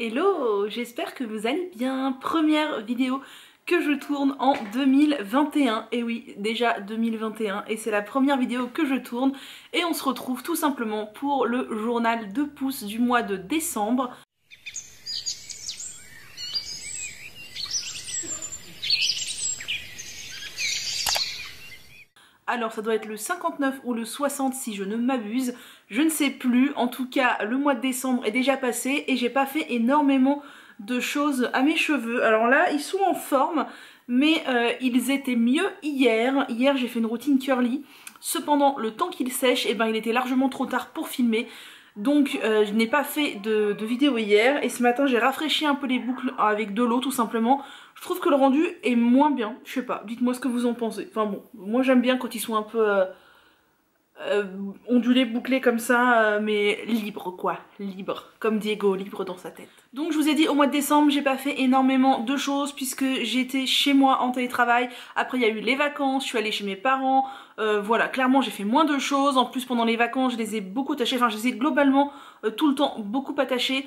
Hello, j'espère que vous allez bien. Première vidéo que je tourne en 2021. Et oui, déjà 2021 et c'est la première vidéo que je tourne. Et on se retrouve tout simplement pour le journal de pouce du mois de décembre. Alors ça doit être le 59 ou le 60 si je ne m'abuse, je ne sais plus. En tout cas, le mois de décembre est déjà passé et j'ai pas fait énormément de choses à mes cheveux. Alors là, ils sont en forme, mais ils étaient mieux hier. Hier, j'ai fait une routine curly. Cependant, le temps qu'ils sèchent, eh ben, il était largement trop tard pour filmer. Donc je n'ai pas fait de vidéo hier et ce matin j'ai rafraîchi un peu les boucles avec de l'eau tout simplement. Je trouve que le rendu est moins bien, je sais pas, dites-moi ce que vous en pensez. Enfin bon, moi j'aime bien quand ils sont un peu ondulés, bouclés comme ça, mais libre quoi, libre, comme Diego, libre dans sa tête. Donc je vous ai dit, au mois de décembre j'ai pas fait énormément de choses puisque j'étais chez moi en télétravail. Après il y a eu les vacances, je suis allée chez mes parents, voilà, clairement j'ai fait moins de choses. En plus pendant les vacances je les ai beaucoup attachées, enfin je les ai globalement tout le temps beaucoup attachées.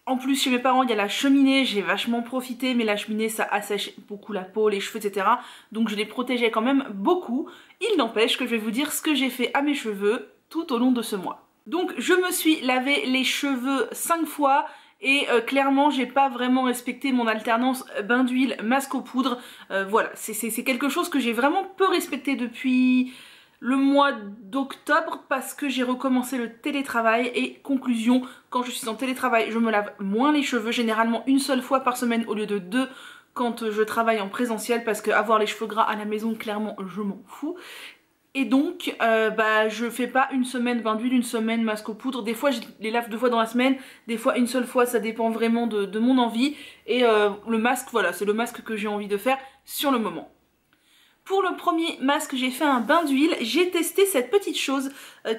En plus chez mes parents il y a la cheminée, j'ai vachement profité, mais la cheminée ça assèche beaucoup la peau, les cheveux, etc. Donc je les protégeais quand même beaucoup. Il n'empêche que je vais vous dire ce que j'ai fait à mes cheveux tout au long de ce mois. Donc je me suis lavé les cheveux 5 fois et clairement j'ai pas vraiment respecté mon alternance bain d'huile, masque aux poudres. Voilà, c'est quelque chose que j'ai vraiment peu respecté depuis le mois d'octobre parce que j'ai recommencé le télétravail. Et conclusion, quand je suis en télétravail je me lave moins les cheveux, généralement une seule fois par semaine au lieu de deux quand je travaille en présentiel, parce que avoir les cheveux gras à la maison clairement je m'en fous. Et donc je fais pas une semaine bain d'huile, une semaine masque aux poudres. Des fois je les lave 2 fois dans la semaine, des fois une seule fois, ça dépend vraiment de mon envie. Et le masque, voilà, c'est le masque que j'ai envie de faire sur le moment. Pour le premier masque, j'ai fait un bain d'huile. J'ai testé cette petite chose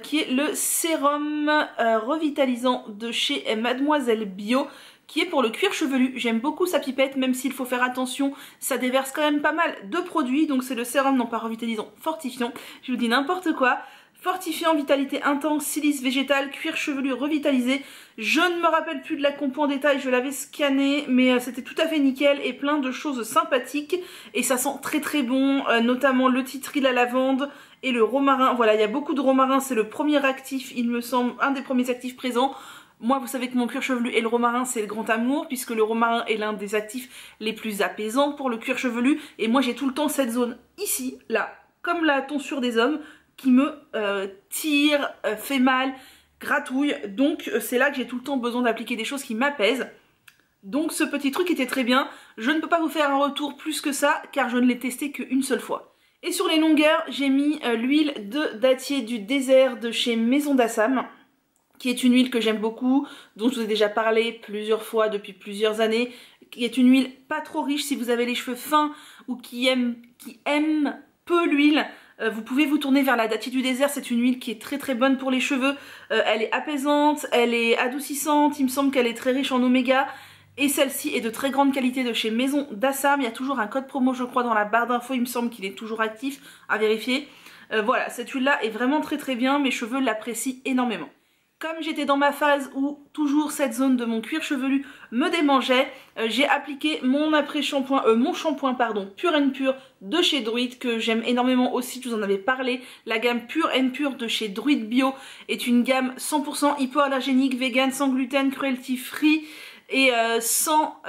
qui est le sérum revitalisant de chez Mademoiselle Bio, qui est pour le cuir chevelu. J'aime beaucoup sa pipette, même s'il faut faire attention, ça déverse quand même pas mal de produits. Donc c'est le sérum, non pas revitalisant, fortifiant. Je vous dis n'importe quoi. Fortifiant, vitalité intense, silice végétal, cuir chevelu revitalisé. Je ne me rappelle plus de la compo en détail, je l'avais scanné, mais c'était tout à fait nickel et plein de choses sympathiques. Et ça sent très très bon, notamment le titri, la lavande et le romarin. Voilà, il y a beaucoup de romarin, c'est le premier actif, il me semble, un des premiers actifs présents. Moi, vous savez que mon cuir chevelu et le romarin, c'est le grand amour, puisque le romarin est l'un des actifs les plus apaisants pour le cuir chevelu. Et moi, j'ai tout le temps cette zone ici, là, comme la tonsure des hommes, qui me tire, fait mal, gratouille. Donc c'est là que j'ai tout le temps besoin d'appliquer des choses qui m'apaisent. Donc ce petit truc était très bien. Je ne peux pas vous faire un retour plus que ça car je ne l'ai testé qu'une seule fois. Et sur les longueurs, j'ai mis l'huile de dattier du désert de chez Maison d'Assam, qui est une huile que j'aime beaucoup, dont je vous ai déjà parlé plusieurs fois depuis plusieurs années, qui est une huile pas trop riche si vous avez les cheveux fins ou qui aiment peu l'huile. Vous pouvez vous tourner vers la dattier du désert, c'est une huile qui est très très bonne pour les cheveux. Elle est apaisante, elle est adoucissante, il me semble qu'elle est très riche en oméga. Et celle-ci est de très grande qualité de chez Maison d'Assam. Il y a toujours un code promo je crois dans la barre d'infos, il me semble qu'il est toujours actif, à vérifier. Voilà, cette huile là est vraiment très très bien, mes cheveux l'apprécient énormément. Comme j'étais dans ma phase où toujours cette zone de mon cuir chevelu me démangeait, j'ai appliqué mon après-shampoing, mon shampoing pardon, Pure and Pure de chez Druid, que j'aime énormément aussi, je vous en avais parlé. La gamme Pure and Pure de chez Druid Bio est une gamme 100% hypoallergénique, vegan, sans gluten, cruelty free et sans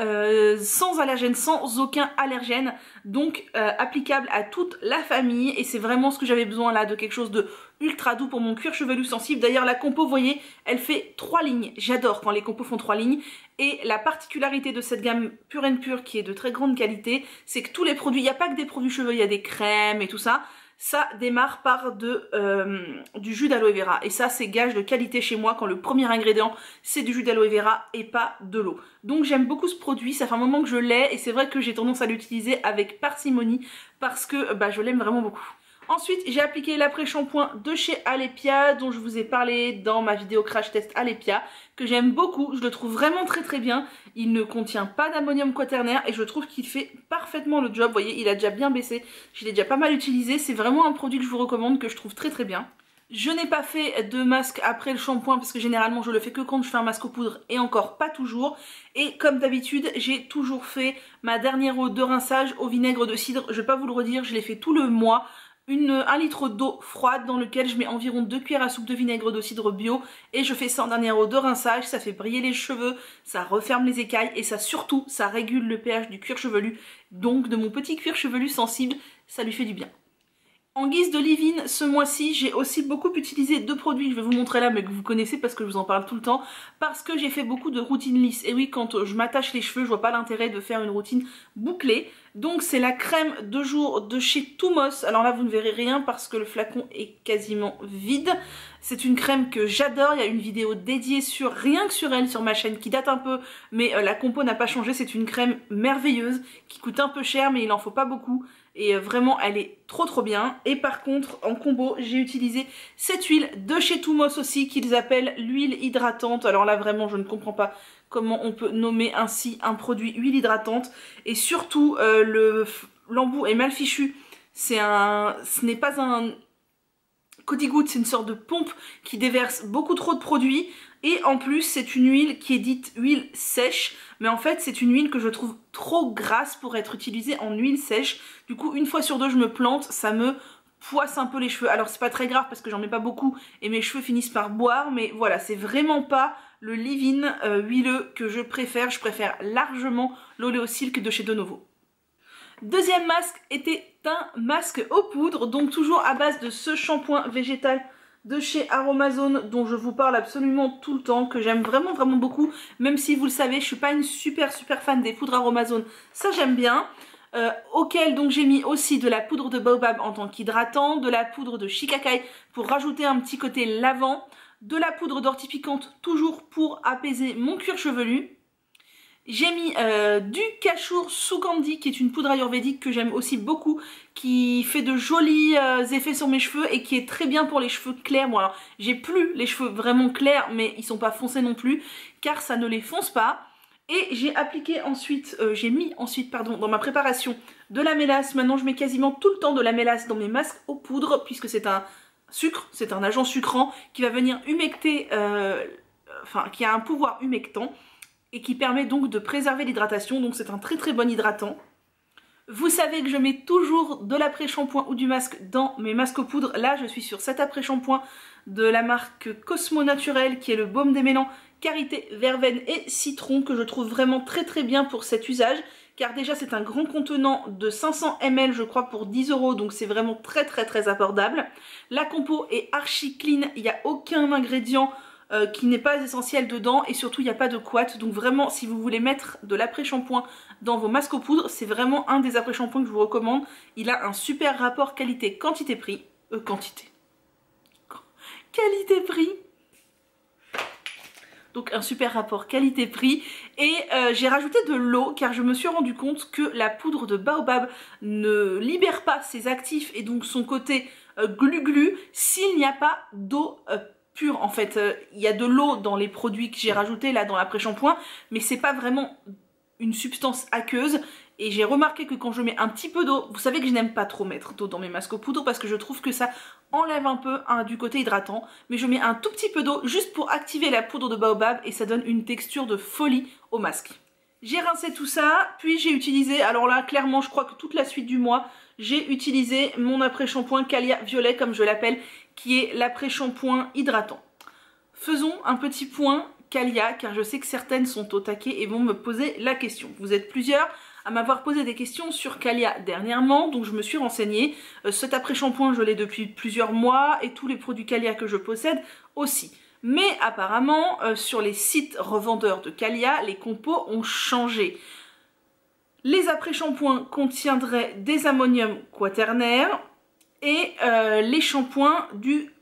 allergène, sans aucun allergène, donc applicable à toute la famille. Et c'est vraiment ce que j'avais besoin là, de quelque chose de ultra doux pour mon cuir chevelu sensible. D'ailleurs la compo, vous voyez, elle fait 3 lignes, j'adore quand les compos font 3 lignes. Et la particularité de cette gamme Pure and Pure, qui est de très grande qualité, c'est que tous les produits, il n'y a pas que des produits cheveux, il y a des crèmes et tout ça. Ça démarre par du jus d'aloe vera. Et ça, c'est gage de qualité chez moi quand le premier ingrédient, c'est du jus d'aloe vera et pas de l'eau. Donc j'aime beaucoup ce produit, ça fait un moment que je l'ai et c'est vrai que j'ai tendance à l'utiliser avec parcimonie parce que je l'aime vraiment beaucoup. Ensuite, j'ai appliqué l'après-shampoing de chez Alepia, dont je vous ai parlé dans ma vidéo crash test Alepia, que j'aime beaucoup. Je le trouve vraiment très très bien. Il ne contient pas d'ammonium quaternaire et je trouve qu'il fait parfaitement le job. Vous voyez, il a déjà bien baissé. Je l'ai déjà pas mal utilisé. C'est vraiment un produit que je vous recommande, que je trouve très très bien. Je n'ai pas fait de masque après le shampoing parce que généralement je le fais que quand je fais un masque aux poudres et encore pas toujours. Et comme d'habitude, j'ai toujours fait ma dernière eau de rinçage au vinaigre de cidre. Je vais pas vous le redire, je l'ai fait tout le mois. 1 litre d'eau froide dans lequel je mets environ 2 cuillères à soupe de vinaigre de cidre bio et je fais ça en dernière eau de rinçage. Ça fait briller les cheveux, ça referme les écailles et ça surtout, ça régule le pH du cuir chevelu. Donc de mon petit cuir chevelu sensible, ça lui fait du bien. En guise de leave-in, ce mois-ci, j'ai aussi beaucoup utilisé 2 produits que je vais vous montrer là, mais que vous connaissez parce que je vous en parle tout le temps, parce que j'ai fait beaucoup de routines lisses. Et oui, quand je m'attache les cheveux, je vois pas l'intérêt de faire une routine bouclée. Donc c'est la crème de jour de chez Thumos. Alors là, vous ne verrez rien parce que le flacon est quasiment vide. C'est une crème que j'adore, il y a une vidéo dédiée sur rien que sur elle sur ma chaîne qui date un peu, mais la compo n'a pas changé. C'est une crème merveilleuse qui coûte un peu cher, mais il en faut pas beaucoup. Et vraiment elle est trop bien. Et par contre en combo j'ai utilisé cette huile de chez Thumos aussi qu'ils appellent l'huile hydratante. Alors là vraiment je ne comprends pas comment on peut nommer ainsi un produit huile hydratante. Et surtout l'embout est mal fichu. Ce n'est pas un côte-goutte, c'est une sorte de pompe qui déverse beaucoup trop de produits. Et en plus c'est une huile qui est dite huile sèche, mais en fait c'est une huile que je trouve trop grasse pour être utilisée en huile sèche. Du coup 1 fois sur 2 je me plante, ça me poisse un peu les cheveux. Alors c'est pas très grave parce que j'en mets pas beaucoup et mes cheveux finissent par boire, mais voilà, c'est vraiment pas le leave-in huileux que je préfère largement l'Oléosilk de chez De Novo. Deuxième masque était un masque aux poudres, donc toujours à base de ce shampoing végétal de chez Aromazone dont je vous parle absolument tout le temps, que j'aime vraiment beaucoup, même si vous le savez je suis pas une super fan des poudres Aromazone, ça j'aime bien. Auquel donc j'ai mis aussi de la poudre de baobab en tant qu'hydratant, de la poudre de shikakai pour rajouter un petit côté lavant, de la poudre d'ortie piquante toujours pour apaiser mon cuir chevelu. J'ai mis du Kashour Sugandhi qui est une poudre ayurvédique que j'aime aussi beaucoup, qui fait de jolis effets sur mes cheveux et qui est très bien pour les cheveux clairs. Bon alors j'ai plus les cheveux vraiment clairs mais ils sont pas foncés non plus car ça ne les fonce pas. Et j'ai appliqué ensuite, dans ma préparation de la mélasse. Maintenant je mets quasiment tout le temps de la mélasse dans mes masques aux poudres puisque c'est un sucre, c'est un agent sucrant qui va venir humecter, qui a un pouvoir humectant et qui permet donc de préserver l'hydratation, donc c'est un très bon hydratant. Vous savez que je mets toujours de l'après-shampoing ou du masque dans mes masques aux poudres. Là je suis sur cet après-shampoing de la marque Cosmo Naturel qui est le baume démêlant karité, verveine et citron que je trouve vraiment très bien pour cet usage. Car déjà c'est un grand contenant de 500 ml je crois pour 10 €, donc c'est vraiment très abordable. La compo est archi clean, il n'y a aucun ingrédient qui n'est pas essentiel dedans et surtout il n'y a pas de couate. Donc vraiment si vous voulez mettre de l'après-shampoing dans vos masques aux poudres, c'est vraiment un des après-shampoings que je vous recommande. Il a un super rapport qualité-quantité-prix. Qualité-prix. Donc un super rapport qualité-prix. Et j'ai rajouté de l'eau car je me suis rendu compte que la poudre de baobab ne libère pas ses actifs et donc son côté glu-glu s'il n'y a pas d'eau pure. En fait, il y a de l'eau dans les produits que j'ai rajoutés là dans l'après-shampoing, mais c'est pas vraiment une substance aqueuse. Et j'ai remarqué que quand je mets un petit peu d'eau, vous savez que je n'aime pas trop mettre d'eau dans mes masques aux poudres parce que je trouve que ça enlève un peu du côté hydratant, mais je mets un tout petit peu d'eau juste pour activer la poudre de baobab et ça donne une texture de folie au masque. J'ai rincé tout ça, puis j'ai utilisé, alors là clairement je crois que toute la suite du mois, j'ai utilisé mon après-shampoing Calia Violet comme je l'appelle, qui est l'après-shampoing hydratant. Faisons un petit point Calia car je sais que certaines sont au taquet et vont me poser la question. Vous êtes plusieurs à m'avoir posé des questions sur Calia dernièrement, donc je me suis renseignée. Cet après-shampoing je l'ai depuis plusieurs mois et tous les produits Calia que je possède aussi. Mais apparemment sur les sites revendeurs de Calia, les compos ont changé. Les après-shampoings contiendraient des ammoniums quaternaires et les shampoings du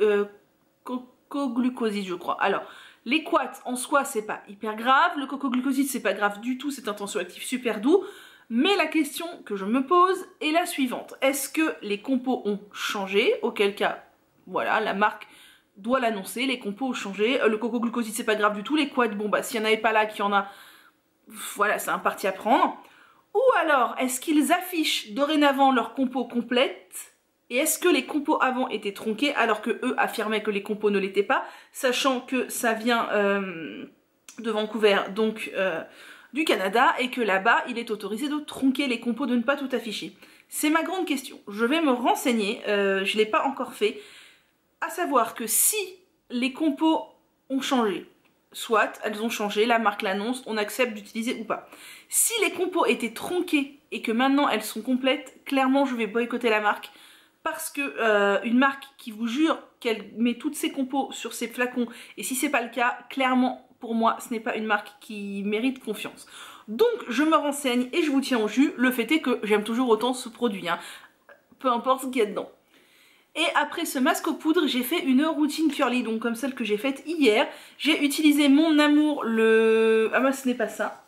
cocoglucoside je crois. Alors les quats en soi c'est pas hyper grave, le cocoglucoside c'est pas grave du tout, c'est un tensioactif super doux. Mais la question que je me pose est la suivante. Est-ce que les compos ont changé? Auquel cas, voilà, la marque doit l'annoncer, les compos ont changé. Le cocoglucoside c'est pas grave du tout, les quads, bon bah s'il n'y en avait pas là, qu'il y en a, voilà, c'est un parti à prendre. Ou alors, est-ce qu'ils affichent dorénavant leur compo complète Et est-ce que les compos avant étaient tronqués alors que eux affirmaient que les compos ne l'étaient pas, sachant que ça vient de Vancouver, donc du Canada, et que là-bas il est autorisé de tronquer les compos, de ne pas tout afficher. C'est ma grande question. Je vais me renseigner, je ne l'ai pas encore fait, à savoir que si les compos ont changé, soit elles ont changé, la marque l'annonce, on accepte d'utiliser ou pas. Si les compos étaient tronquées et que maintenant elles sont complètes, clairement je vais boycotter la marque. Parce que une marque qui vous jure qu'elle met toutes ses compos sur ses flacons, et si c'est pas le cas, clairement pour moi ce n'est pas une marque qui mérite confiance. Donc je me renseigne et je vous tiens au jus. Le fait est que j'aime toujours autant ce produit, hein, peu importe ce qu'il y a dedans. Et après ce masque aux poudres, j'ai fait une routine curly, donc comme celle que j'ai faite hier. J'ai utilisé mon amour le... Ah moi ce n'est pas ça.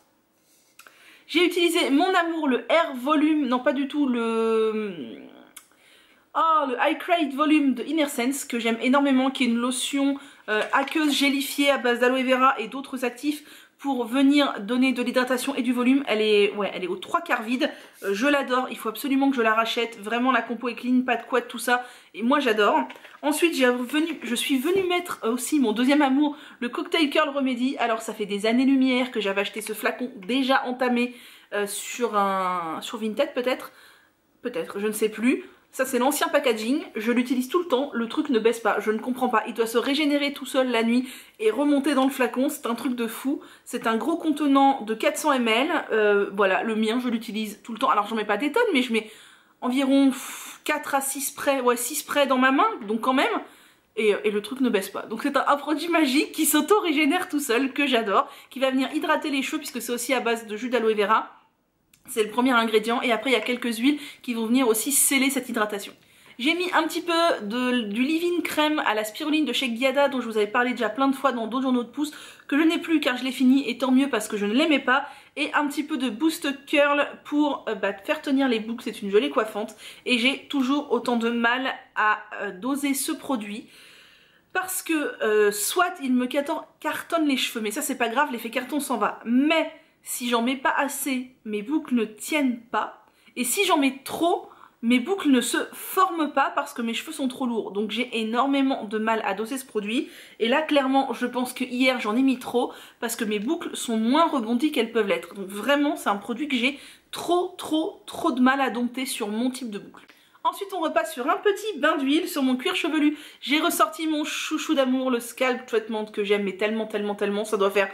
J'ai utilisé mon amour le Air Volume, non pas du tout le... Oh, le Hydrate Volume de Inner Sense que j'aime énormément, qui est une lotion aqueuse gélifiée à base d'aloe vera et d'autres actifs pour venir donner de l'hydratation et du volume. Elle est aux 3/4 vide, je l'adore, il faut absolument que je la rachète, vraiment la compo est clean, pas de couette, tout ça, et moi j'adore. Ensuite je suis venue mettre aussi mon deuxième amour, le Cocktail Curl Remedy. Alors ça fait des années-lumière que j'avais acheté ce flacon déjà entamé sur Vinted peut-être, je ne sais plus. Ça c'est l'ancien packaging, je l'utilise tout le temps, le truc ne baisse pas, je ne comprends pas, il doit se régénérer tout seul la nuit et remonter dans le flacon, c'est un truc de fou. C'est un gros contenant de 400 ml, voilà, le mien je l'utilise tout le temps, alors j'en mets pas des tonnes mais je mets environ 4 à 6 sprays, ouais 6 sprays dans ma main, donc quand même, et le truc ne baisse pas. Donc c'est un produit magique qui s'auto-régénère tout seul, que j'adore, qui va venir hydrater les cheveux puisque c'est aussi à base de jus d'aloe vera. C'est le premier ingrédient et après il y a quelques huiles qui vont venir aussi sceller cette hydratation. J'ai mis un petit peu du leave-in crème à la spiruline de chez Giada dont je vous avais parlé déjà plein de fois dans d'autres journaux de pouce que je n'ai plus car je l'ai fini et tant mieux parce que je ne l'aimais pas, et un petit peu de boost curl pour faire tenir les boucles, c'est une jolie coiffante et j'ai toujours autant de mal à doser ce produit. Parce que soit il me cartonne les cheveux, mais ça c'est pas grave, l'effet carton s'en va, mais si j'en mets pas assez, mes boucles ne tiennent pas. Et si j'en mets trop, mes boucles ne se forment pas parce que mes cheveux sont trop lourds. Donc j'ai énormément de mal à doser ce produit. Et là, clairement, je pense que hier, j'en ai mis trop parce que mes boucles sont moins rebondies qu'elles peuvent l'être. Donc vraiment, c'est un produit que j'ai trop de mal à dompter sur mon type de boucle. Ensuite, on repasse sur un petit bain d'huile sur mon cuir chevelu. J'ai ressorti mon chouchou d'amour, le Scalp Treatment, que j'aime mais tellement. Ça doit faire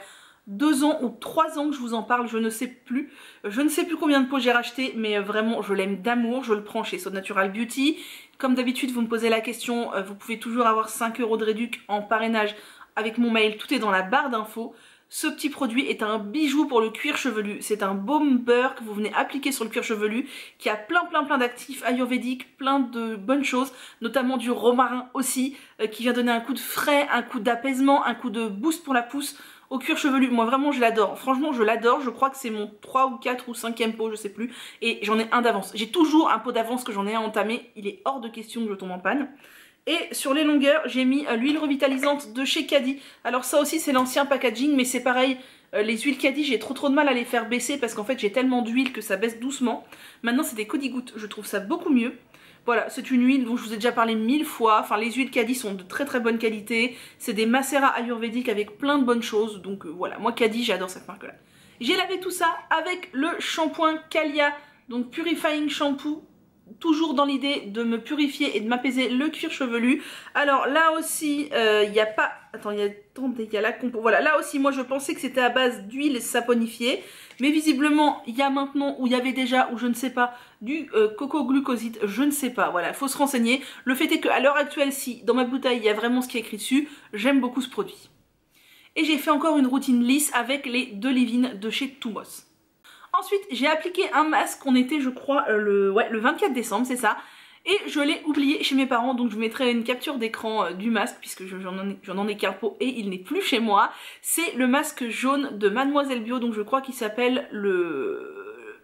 2 ans ou 3 ans que je vous en parle, je ne sais plus. Je ne sais plus combien de pots j'ai racheté, mais vraiment je l'aime d'amour. Je le prends chez So Natural Beauty. Comme d'habitude, vous me posez la question, vous pouvez toujours avoir 5 € de réduc en parrainage avec mon mail, tout est dans la barre d'infos. Ce petit produit est un bijou pour le cuir chevelu. C'est un baume beurre que vous venez appliquer sur le cuir chevelu qui a plein d'actifs ayurvédiques, plein de bonnes choses, notamment du romarin aussi, qui vient donner un coup de frais, un coup d'apaisement, un coup de boost pour la pousse au cuir chevelu. Moi vraiment je l'adore, franchement je l'adore, je crois que c'est mon 3 ou 4 ou 5e pot, je sais plus, et j'en ai un d'avance. J'ai toujours un pot d'avance que j'en ai à entamer, il est hors de question que je tombe en panne. Et sur les longueurs, j'ai mis l'huile revitalisante de chez Caddy. Alors ça aussi c'est l'ancien packaging, mais c'est pareil, les huiles Caddy, j'ai trop de mal à les faire baisser parce qu'en fait j'ai tellement d'huile que ça baisse doucement. Maintenant c'est des Codigouttes, je trouve ça beaucoup mieux. Voilà, c'est une huile dont je vous ai déjà parlé 1000 fois. Enfin, les huiles Caddy sont de très bonne qualité. C'est des macérats ayurvédiques avec plein de bonnes choses. Donc voilà, moi Caddy, j'adore cette marque-là. J'ai lavé tout ça avec le shampoing Calia, donc Purifying Shampoo. Toujours dans l'idée de me purifier et de m'apaiser le cuir chevelu. Alors là aussi, il n'y a pas... Attendez, il y a la compo. Voilà, là aussi, moi je pensais que c'était à base d'huile saponifiée. Mais visiblement, il y a maintenant, ou il y avait déjà, ou je ne sais pas, du coco glucoside, je ne sais pas. Voilà, il faut se renseigner. Le fait est qu'à l'heure actuelle, si dans ma bouteille, il y a vraiment ce qui est écrit dessus, j'aime beaucoup ce produit. Et j'ai fait encore une routine lisse avec les 2 leave-in de chez Thumos. Ensuite, j'ai appliqué un masque, on était je crois le 24 décembre, c'est ça. Et je l'ai oublié chez mes parents, donc je vous mettrai une capture d'écran du masque puisque j'en ai qu'un pot et il n'est plus chez moi. C'est le masque jaune de Mademoiselle Bio, donc je crois qu'il s'appelle le...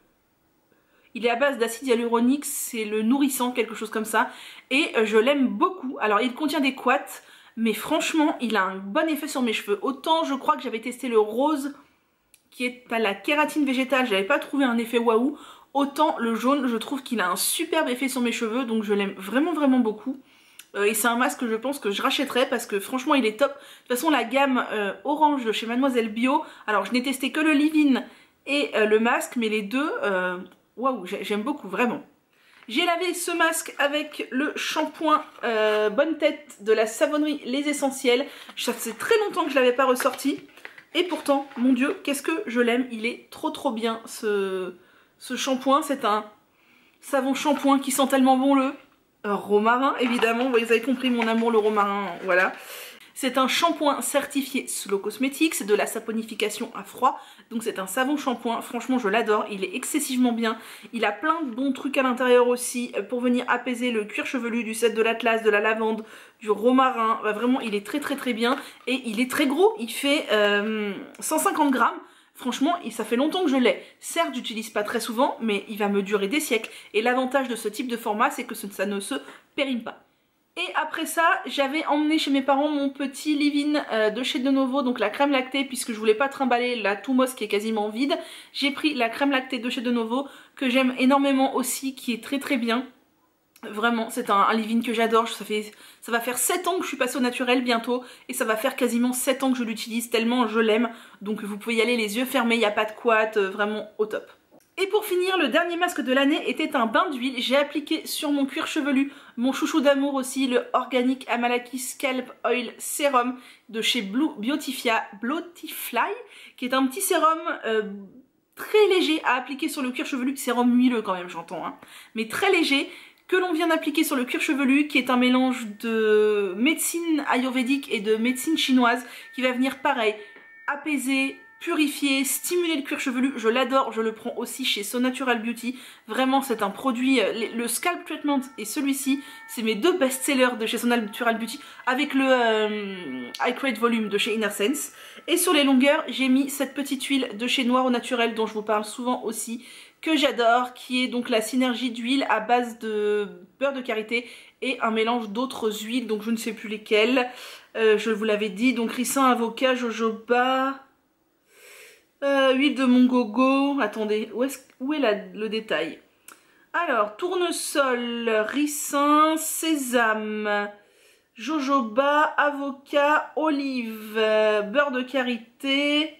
Il est à base d'acide hyaluronique, c'est le nourrissant, quelque chose comme ça. Et je l'aime beaucoup. Alors il contient des couates, mais franchement il a un bon effet sur mes cheveux. Autant je crois que j'avais testé le rose qui est à la kératine végétale, j'avais pas trouvé un effet waouh. Autant le jaune, je trouve qu'il a un superbe effet sur mes cheveux, donc je l'aime vraiment vraiment beaucoup. Et c'est un masque que je pense que je rachèterai parce que franchement il est top. De toute façon la gamme orange de chez Mademoiselle Bio, alors je n'ai testé que le leave-in et le masque, mais les deux, waouh, j'aime beaucoup vraiment. J'ai lavé ce masque avec le shampoing Bonne Tête de la savonnerie Les Essentiels. Ça faisait très longtemps que je l'avais pas ressorti. Et pourtant, mon Dieu, qu'est-ce que je l'aime. Il est trop bien ce shampoing. C'est un savon shampoing qui sent tellement bon le romarin, évidemment. Vous avez compris mon amour, le romarin, voilà. C'est un shampoing certifié Slow Cosmetics, c'est de la saponification à froid. Donc c'est un savon shampoing, franchement je l'adore, il est excessivement bien. Il a plein de bons trucs à l'intérieur aussi pour venir apaiser le cuir chevelu, du sel de l'Atlas, de la lavande, du romarin. Bah, vraiment il est très bien et il est très gros, il fait 150 grammes. Franchement, ça fait longtemps que je l'ai. Certes, j'utilise pas très souvent, mais il va me durer des siècles. Et l'avantage de ce type de format, c'est que ça ne se périme pas. Et après ça, j'avais emmené chez mes parents mon petit leave-in de chez De Novo, donc la crème lactée, puisque je voulais pas trimballer la Toumos qui est quasiment vide. J'ai pris la crème lactée de chez De Novo, que j'aime énormément aussi, qui est très bien. Vraiment, c'est un leave-in que j'adore. Ça va faire 7 ans que je suis passée au naturel bientôt, et ça va faire quasiment 7 ans que je l'utilise, tellement je l'aime. Donc vous pouvez y aller les yeux fermés, il n'y a pas de couate, vraiment au top. Et pour finir, le dernier masque de l'année était un bain d'huile. J'ai appliqué sur mon cuir chevelu mon chouchou d'amour aussi, le Organic Amalaki Scalp Oil Serum de chez Beautifly, qui est un petit sérum très léger à appliquer sur le cuir chevelu. Sérum huileux quand même, j'entends, hein, mais très léger, que l'on vient d'appliquer sur le cuir chevelu, qui est un mélange de médecine ayurvédique et de médecine chinoise, qui va venir pareil, apaiser, purifier, stimuler le cuir chevelu. Je l'adore, je le prends aussi chez So Natural Beauty. Vraiment c'est un produit, le Scalp Treatment et celui-ci, c'est mes deux best-sellers de chez So Natural Beauty, avec le High Create Volume de chez Inner Sense. Et sur les longueurs, j'ai mis cette petite huile de chez Noir au Naturel dont je vous parle souvent aussi, que j'adore, qui est donc la synergie d'huile à base de beurre de karité et un mélange d'autres huiles, donc je ne sais plus lesquelles. Je vous l'avais dit, donc ricin, avocat, jojoba... huile de mongogo, attendez, où est le détail? Alors, tournesol, ricin, sésame, jojoba, avocat, olive, beurre de karité,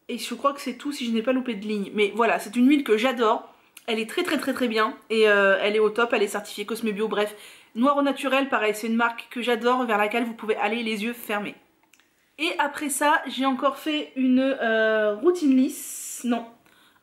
et je crois que c'est tout si je n'ai pas loupé de ligne. Mais voilà, c'est une huile que j'adore, elle est très bien, et elle est au top, elle est certifiée Cosme Bio, bref. Noir au Naturel, pareil, c'est une marque que j'adore, vers laquelle vous pouvez aller les yeux fermés. Et après ça, j'ai encore fait une routine lisse. Non.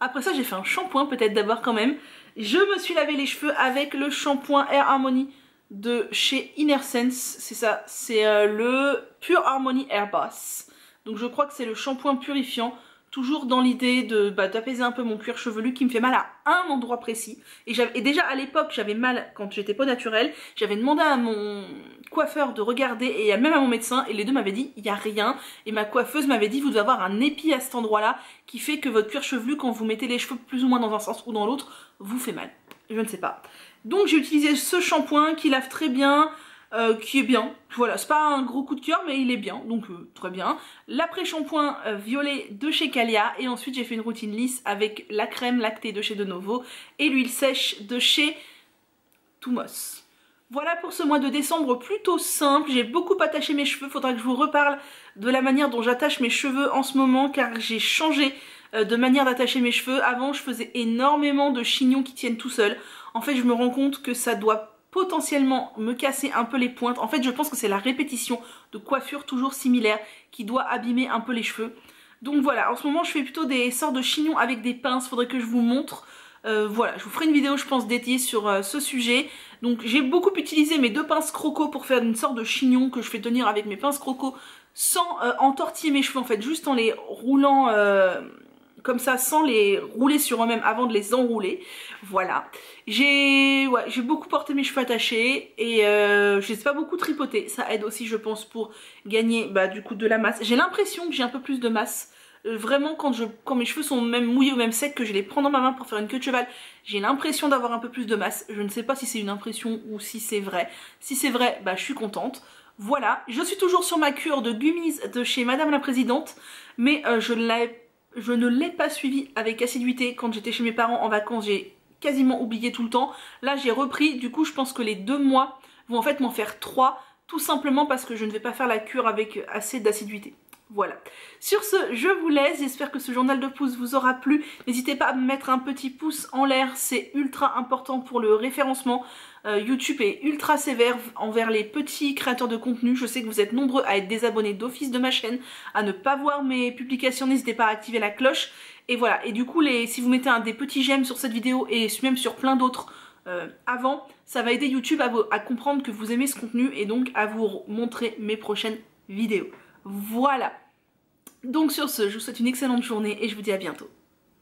Après ça, j'ai fait un shampoing, peut-être d'abord quand même. Je me suis lavé les cheveux avec le shampoing Air Harmony de chez Inner Sense. C'est ça, c'est le Pure Harmony Air Boss. Donc je crois que c'est le shampoing purifiant. Toujours dans l'idée d'apaiser un peu mon cuir chevelu qui me fait mal à un endroit précis. Et déjà à l'époque, j'avais mal quand j'étais pas naturelle. J'avais demandé à mon coiffeur de regarder et même à mon médecin. Et les deux m'avaient dit, il n'y a rien. Et ma coiffeuse m'avait dit, vous devez avoir un épi à cet endroit-là qui fait que votre cuir chevelu, quand vous mettez les cheveux plus ou moins dans un sens ou dans l'autre, vous fait mal. Je ne sais pas. Donc j'ai utilisé ce shampoing qui lave très bien. Qui est bien, voilà, c'est pas un gros coup de cœur mais il est bien, donc très bien. L'après-shampoing violet de chez Calia, et ensuite j'ai fait une routine lisse avec la crème lactée de chez De Novo et l'huile sèche de chez Toumos. Voilà pour ce mois de décembre plutôt simple. J'ai beaucoup attaché mes cheveux, faudra que je vous reparle de la manière dont j'attache mes cheveux en ce moment, car j'ai changé de manière d'attacher mes cheveux. Avant je faisais énormément de chignons qui tiennent tout seuls. En fait je me rends compte que ça doit potentiellement me casser un peu les pointes. En fait je pense que c'est la répétition de coiffures toujours similaires qui doit abîmer un peu les cheveux. Donc voilà, en ce moment je fais plutôt des sortes de chignons avec des pinces, faudrait que je vous montre. Voilà, je vous ferai une vidéo je pense dédiée sur ce sujet. Donc j'ai beaucoup utilisé mes deux pinces croco pour faire une sorte de chignon que je fais tenir avec mes pinces croco sans entortiller mes cheveux en fait, juste en les roulant comme ça, sans les rouler sur eux-mêmes avant de les enrouler. Voilà. J'ai beaucoup porté mes cheveux attachés et je les ai pas beaucoup tripotés. Ça aide aussi je pense pour gagner du coup de la masse. J'ai l'impression que j'ai un peu plus de masse. Vraiment quand mes cheveux sont même mouillés ou même secs, que je les prends dans ma main pour faire une queue de cheval, j'ai l'impression d'avoir un peu plus de masse. Je ne sais pas si c'est une impression ou si c'est vrai. Si c'est vrai, je suis contente. Voilà, je suis toujours sur ma cure de gummies de chez Madame la Présidente, mais je ne l'avais Je ne l'ai pas suivi avec assiduité quand j'étais chez mes parents en vacances, j'ai quasiment oublié tout le temps. Là j'ai repris, du coup je pense que les 2 mois vont en fait m'en faire 3, tout simplement parce que je ne vais pas faire la cure avec assez d'assiduité. Voilà. Sur ce, je vous laisse. J'espère que ce journal de pouce vous aura plu. N'hésitez pas à me mettre un petit pouce en l'air. C'est ultra important pour le référencement. YouTube est ultra sévère envers les petits créateurs de contenu. Je sais que vous êtes nombreux à être désabonnés d'office de ma chaîne, à ne pas voir mes publications. N'hésitez pas à activer la cloche. Et voilà. Et du coup, si vous mettez des petits j'aime sur cette vidéo et même sur plein d'autres avant, ça va aider YouTube à comprendre que vous aimez ce contenu et donc à vous montrer mes prochaines vidéos. Voilà. Donc sur ce, je vous souhaite une excellente journée et je vous dis à bientôt.